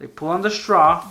They pull on the straw.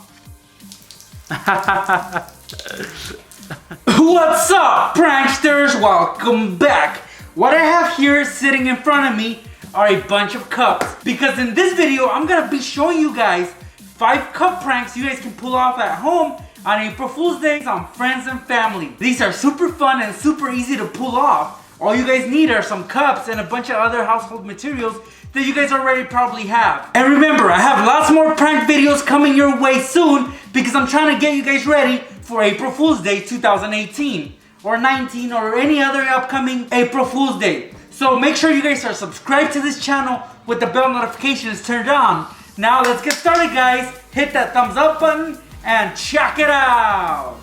What's up, pranksters? Welcome back. What I have here sitting in front of me are a bunch of cups. Because in this video, I'm gonna be showing you guys 5 cup pranks you guys can pull off at home on April Fool's Day on friends and family. These are super fun and super easy to pull off. All you guys need are some cups and a bunch of other household materials that you guys already probably have. And remember, I have lots more prank videos coming your way soon because I'm trying to get you guys ready for April Fool's Day 2018 or 19 or any other upcoming April Fool's Day. So make sure you guys are subscribed to this channel with the bell notifications turned on. Now let's get started, guys. Hit that thumbs up button and check it out.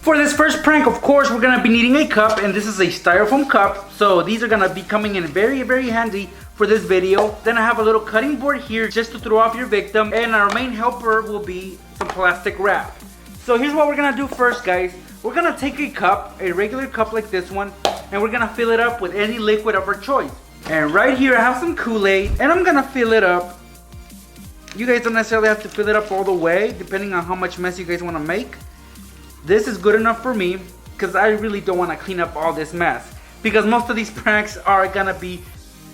For this first prank, of course, we're gonna be needing a cup, and this is a styrofoam cup. So these are gonna be coming in very, very handy for this video. Then I have a little cutting board here just to throw off your victim, and our main helper will be some plastic wrap. So here's what we're gonna do first, guys. We're gonna take a cup, a regular cup like this one, and we're gonna fill it up with any liquid of our choice. And right here I have some Kool-Aid, and I'm gonna fill it up. You guys don't necessarily have to fill it up all the way, depending on how much mess you guys wanna make. This is good enough for me, because I really don't wanna clean up all this mess. Because most of these pranks are gonna be,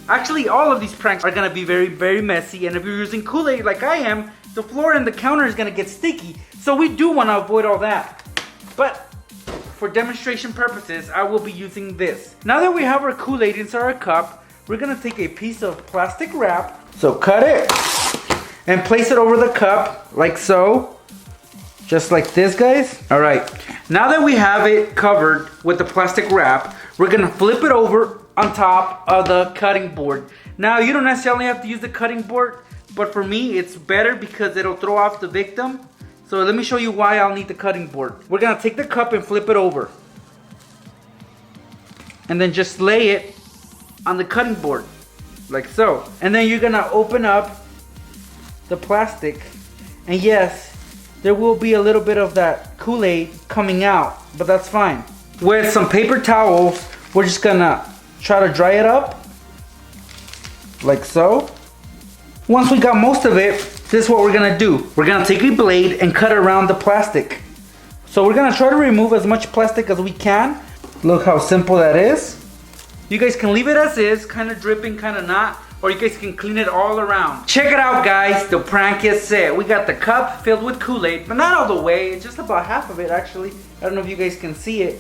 actually all of these pranks are gonna be very, very messy. And if you're using Kool-Aid like I am, the floor and the counter is gonna get sticky. So we do wanna avoid all that. But for demonstration purposes, I will be using this. Now that we have our Kool-Aid inside our cup, we're gonna take a piece of plastic wrap. So cut it and place it over the cup like so. Just like this, guys. All right, now that we have it covered with the plastic wrap, we're gonna flip it over on top of the cutting board. Now, you don't necessarily have to use the cutting board, but for me, it's better because it'll throw off the victim. So let me show you why I'll need the cutting board. We're gonna take the cup and flip it over. And then just lay it on the cutting board, like so. And then you're gonna open up the plastic. And yes, there will be a little bit of that Kool-Aid coming out, but that's fine. With some paper towels, we're just gonna try to dry it up, like so. Once we got most of it, this is what we're gonna do. We're gonna take a blade and cut around the plastic. So we're gonna try to remove as much plastic as we can. Look how simple that is. You guys can leave it as is, kind of dripping, kind of not, or you guys can clean it all around. Check it out, guys. The prank is set. We got the cup filled with Kool-Aid, but not all the way. It's just about half of it, actually. I don't know if you guys can see it,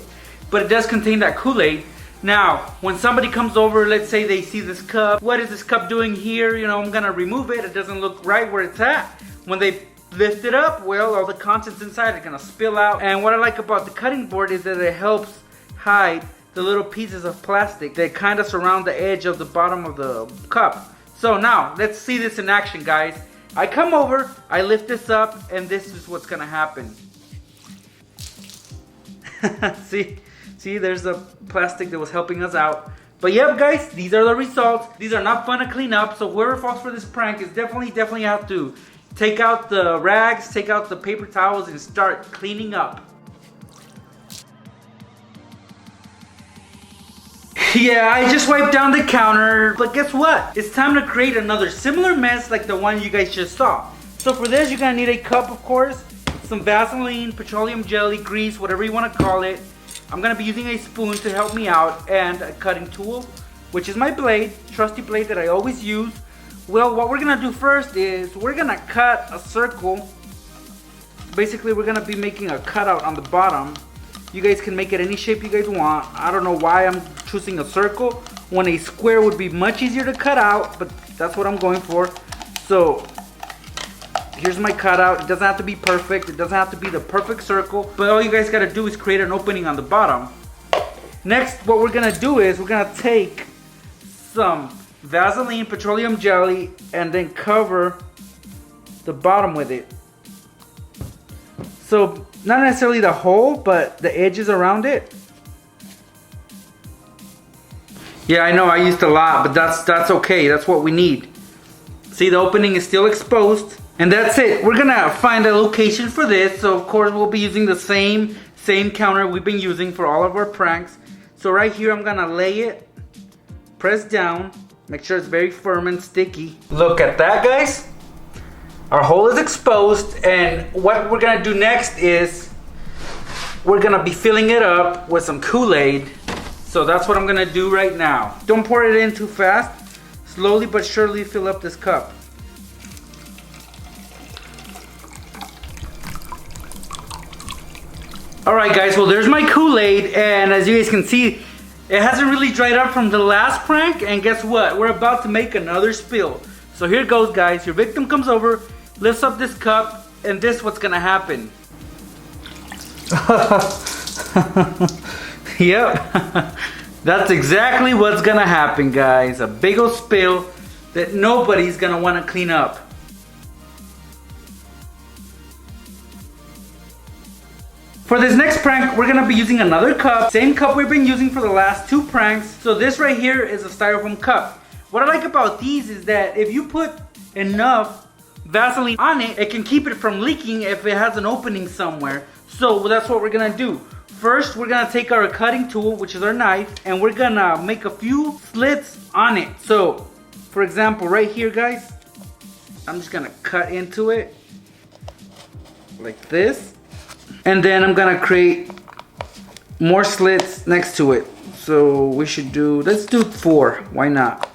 but it does contain that Kool-Aid. Now, when somebody comes over, let's say they see this cup. What is this cup doing here? You know, I'm gonna remove it. It doesn't look right where it's at. When they lift it up, well, all the contents inside are gonna spill out. And what I like about the cutting board is that it helps hide the little pieces of plastic that kind of surround the edge of the bottom of the cup. So now, let's see this in action, guys. I come over, I lift this up, and this is what's gonna happen. See, there's the plastic that was helping us out. But yep, guys, these are the results. These are not fun to clean up, so whoever falls for this prank is definitely have to take out the rags, take out the paper towels, and start cleaning up. Yeah, I just wiped down the counter, but guess what? It's time to create another similar mess like the one you guys just saw. So for this, you're gonna need a cup, of course, some Vaseline, petroleum jelly, grease, whatever you wanna call it. I'm gonna be using a spoon to help me out, and a cutting tool, which is my blade, trusty blade that I always use. Well, what we're gonna do first is we're gonna cut a circle. Basically, we're gonna be making a cutout on the bottom. You guys can make it any shape you guys want. I don't know why I'm choosing a circle when a square would be much easier to cut out, but that's what I'm going for. So here's my cutout. It doesn't have to be perfect. It doesn't have to be the perfect circle, but all you guys gotta do is create an opening on the bottom. Next, what we're gonna do is we're gonna take some Vaseline petroleum jelly and then cover the bottom with it. So not necessarily the hole, but the edges around it. Yeah, I know I used a lot, but that's okay. That's what we need. See, the opening is still exposed. And that's it. We're gonna find a location for this. So of course we'll be using the same counter we've been using for all of our pranks. So right here I'm gonna lay it, press down, Make sure it's very firm and sticky. Look at that, guys. Our hole is exposed, and what we're gonna do next is we're gonna be filling it up with some Kool-Aid. So that's what I'm gonna do right now. Don't pour it in too fast. Slowly but surely fill up this cup. Alright guys, well there's my Kool-Aid, and as you guys can see, it hasn't really dried up from the last prank, and guess what? We're about to make another spill. So here goes, guys. Your victim comes over, lifts up this cup, and this is what's gonna happen. Yep. That's exactly what's gonna happen, guys. A big old spill that nobody's gonna wanna clean up. For this next prank, we're gonna be using another cup. Same cup we've been using for the last two pranks. So this right here is a styrofoam cup. What I like about these is that if you put enough Vaseline on it, it can keep it from leaking if it has an opening somewhere. So that's what we're gonna do. First, we're gonna take our cutting tool, which is our knife, and we're gonna make a few slits on it. So, for example, right here, guys, I'm just gonna cut into it like this. And then I'm gonna create more slits next to it. So we should do, let's do 4, why not?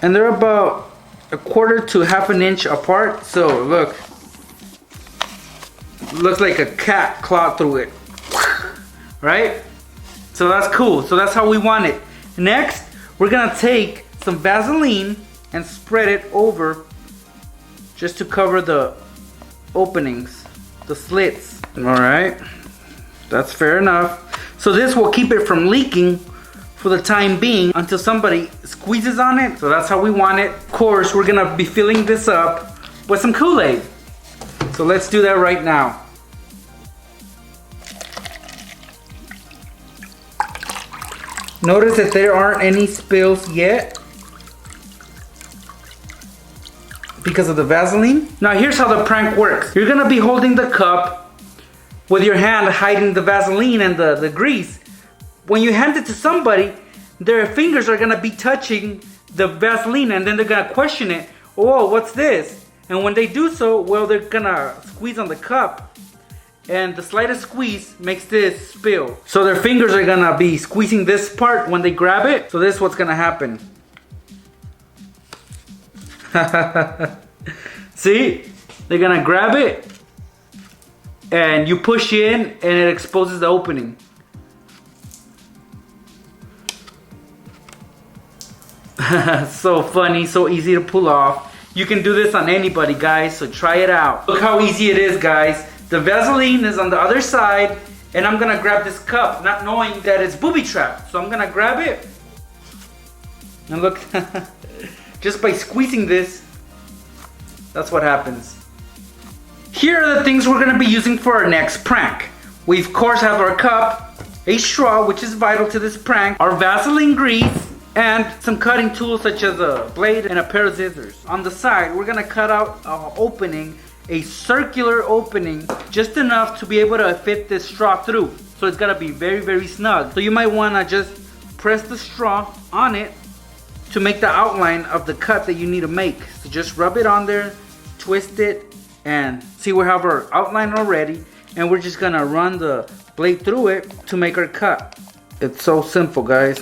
And they're about 1/4 to 1/2 inch apart. So look, looks like a cat clawed through it, right? So that's cool, so that's how we want it. Next, we're gonna take some Vaseline and spread it over just to cover the openings, the slits. All right, that's fair enough. So this will keep it from leaking for the time being until somebody squeezes on it. So that's how we want it. Of course, we're gonna be filling this up with some Kool-Aid. So let's do that right now. Notice that there aren't any spills yet because of the Vaseline. Now here's how the prank works. You're gonna be holding the cup with your hand hiding the Vaseline and the grease. When you hand it to somebody, their fingers are gonna be touching the Vaseline, and then they're gonna question it. Oh, what's this? And when they do so, well, they're gonna squeeze on the cup, and the slightest squeeze makes this spill. So their fingers are gonna be squeezing this part when they grab it. So this is what's gonna happen. See, they're gonna grab it and you push in and it exposes the opening. So funny, so easy to pull off. You can do this on anybody, guys, so try it out. Look how easy it is, guys. The Vaseline is on the other side, and I'm gonna grab this cup not knowing that it's booby trapped. So I'm gonna grab it and look. Just by squeezing this, that's what happens. Here are the things we're gonna be using for our next prank. We of course have our cup, a straw, which is vital to this prank, our Vaseline grease, and some cutting tools such as a blade and a pair of scissors. On the side, we're gonna cut out an opening, a circular opening, just enough to be able to fit this straw through. So it's gotta be very, very snug. So you might wanna just press the straw on it to make the outline of the cut that you need to make. So just rub it on there, twist it, and see we have our outline already. And we're just gonna run the blade through it to make our cut. It's so simple, guys.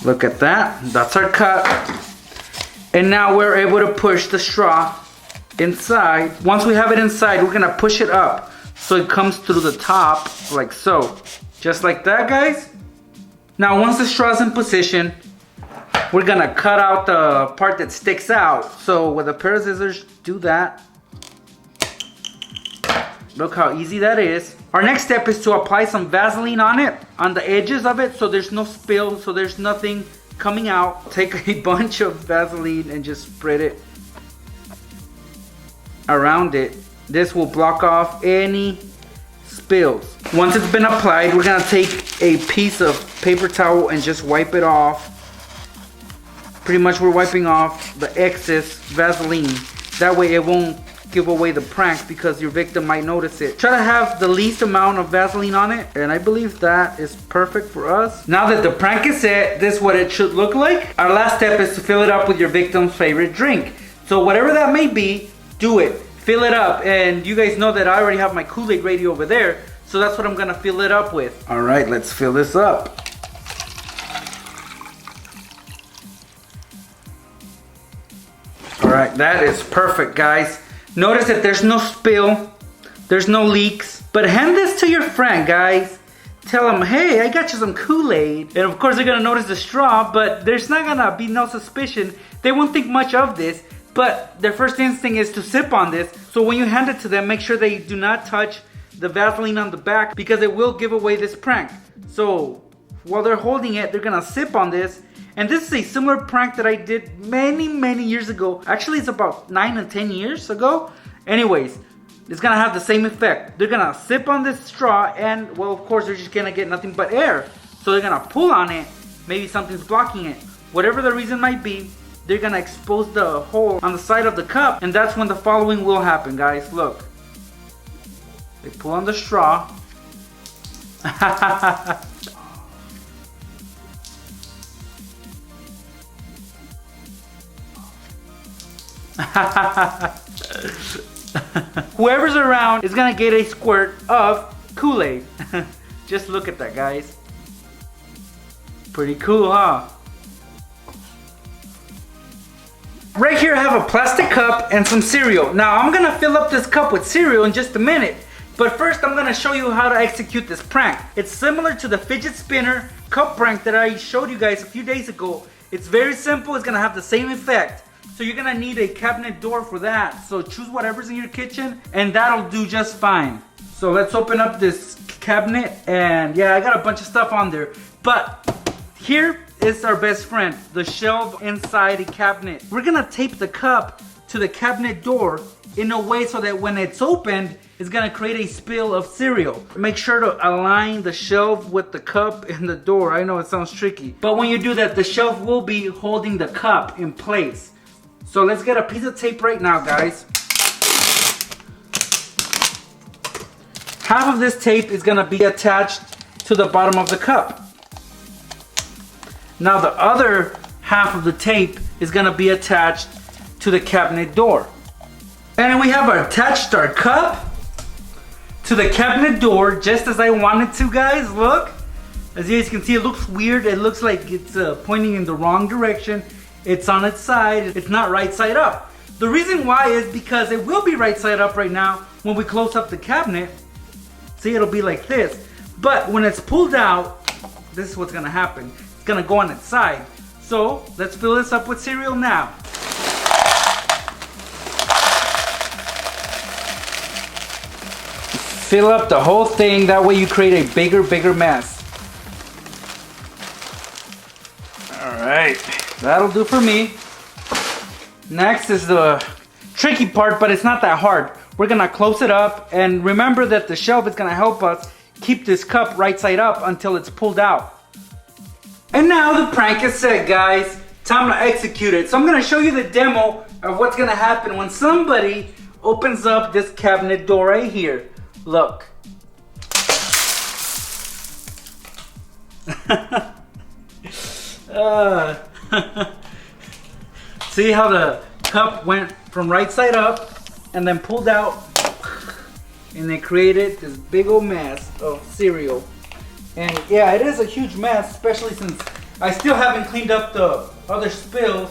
Look at that, that's our cut. And now we're able to push the straw inside. Once we have it inside, we're gonna push it up so it comes through the top, like so. Just like that, guys. Now once the straw's in position, we're gonna cut out the part that sticks out. So with a pair of scissors, do that. Look how easy that is. Our next step is to apply some Vaseline on it, on the edges of it, so there's no spill, so there's nothing coming out. Take a bunch of Vaseline and just spread it around it. This will block off any spills. Once it's been applied, we're gonna take a piece of paper towel and just wipe it off. Pretty much we're wiping off the excess Vaseline. That way it won't give away the prank because your victim might notice it. Try to have the least amount of Vaseline on it, and I believe that is perfect for us. Now that the prank is set, this is what it should look like. Our last step is to fill it up with your victim's favorite drink. So whatever that may be, do it. Fill it up, and you guys know that I already have my KoolAid ready over there, so that's what I'm gonna fill it up with. All right, let's fill this up. All right, that is perfect, guys. Notice that there's no spill, there's no leaks, but hand this to your friend, guys. Tell them, hey, I got you some KoolAid. And of course, they're gonna notice the straw, but there's not gonna be no suspicion. They won't think much of this, but their first instinct is to sip on this. So when you hand it to them, make sure they do not touch the Vaseline on the back because it will give away this prank. So while they're holding it, they're gonna sip on this. And this is a similar prank that I did many years ago. Actually, it's about 9 and 10 years ago. Anyways, it's gonna have the same effect. They're gonna sip on this straw and, well, of course, they're just gonna get nothing but air. So they're gonna pull on it. Maybe something's blocking it. Whatever the reason might be, they're gonna expose the hole on the side of the cup. And that's when the following will happen, guys. Look. They pull on the straw. Whoever's around is gonna get a squirt of KoolAid. Just look at that, guys. Pretty cool, huh? Right here I have a plastic cup and some cereal. Now I'm gonna fill up this cup with cereal in just a minute. But first I'm gonna show you how to execute this prank. It's similar to the fidget spinner cup prank that I showed you guys a few days ago. It's very simple, it's gonna have the same effect. So you're gonna need a cabinet door for that. So choose whatever's in your kitchen and that'll do just fine. So let's open up this cabinet, and yeah, I got a bunch of stuff on there. But here is our best friend, the shelf inside a cabinet. We're gonna tape the cup to the cabinet door in a way so that when it's opened, it's gonna create a spill of cereal. Make sure to align the shelf with the cup and the door. I know it sounds tricky, but when you do that, the shelf will be holding the cup in place. So let's get a piece of tape right now, guys. Half of this tape is gonna be attached to the bottom of the cup. Now the other half of the tape is gonna be attached to the cabinet door. And we have attached our cup to the cabinet door just as I wanted to, guys. Look, as you guys can see, it looks weird. It looks like it's pointing in the wrong direction. It's on its side. It's not right side up. The reason why is because it will be right side up right now when we close up the cabinet. See, it'll be like this. But when it's pulled out, this is what's gonna happen. It's gonna go on its side. So let's fill this up with cereal now. Fill up the whole thing. That way you create a bigger mess. All right. That'll do for me. Next is the tricky part, but it's not that hard. We're gonna close it up, and remember that the shelf is gonna help us keep this cup right side up until it's pulled out. And now the prank is set, guys. Time to execute it. So I'm gonna show you the demo of what's gonna happen when somebody opens up this cabinet door right here. Look. See how the cup went from right side up and then pulled out, and it created this big old mess of cereal. And yeah, it is a huge mess, especially since I still haven't cleaned up the other spills.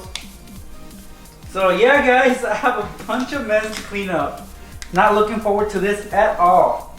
So yeah, guys, I have a bunch of mess to clean up. Not looking forward to this at all.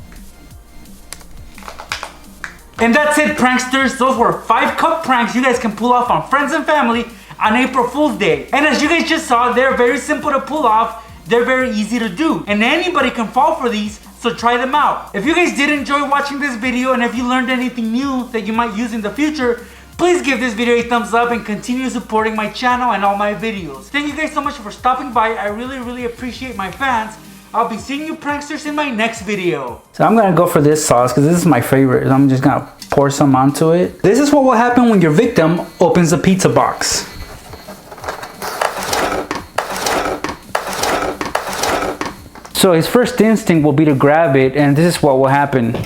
And that's it, pranksters. Those were 5 cup pranks you guys can pull off on friends and family on April Fool's Day. And as you guys just saw, they're very simple to pull off. They're very easy to do. And anybody can fall for these, so try them out. If you guys did enjoy watching this video, and if you learned anything new that you might use in the future, please give this video a thumbs up and continue supporting my channel and all my videos. Thank you guys so much for stopping by. I really appreciate my fans. I'll be seeing you pranksters in my next video. So I'm gonna go for this sauce because this is my favorite. I'm just gonna pour some onto it. This is what will happen when your victim opens the pizza box. So his first instinct will be to grab it, and this is what will happen.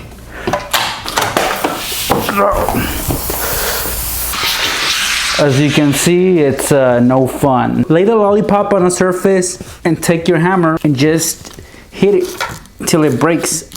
As you can see, it's no fun. Lay the lollipop on the surface and take your hammer and just hit it till it breaks.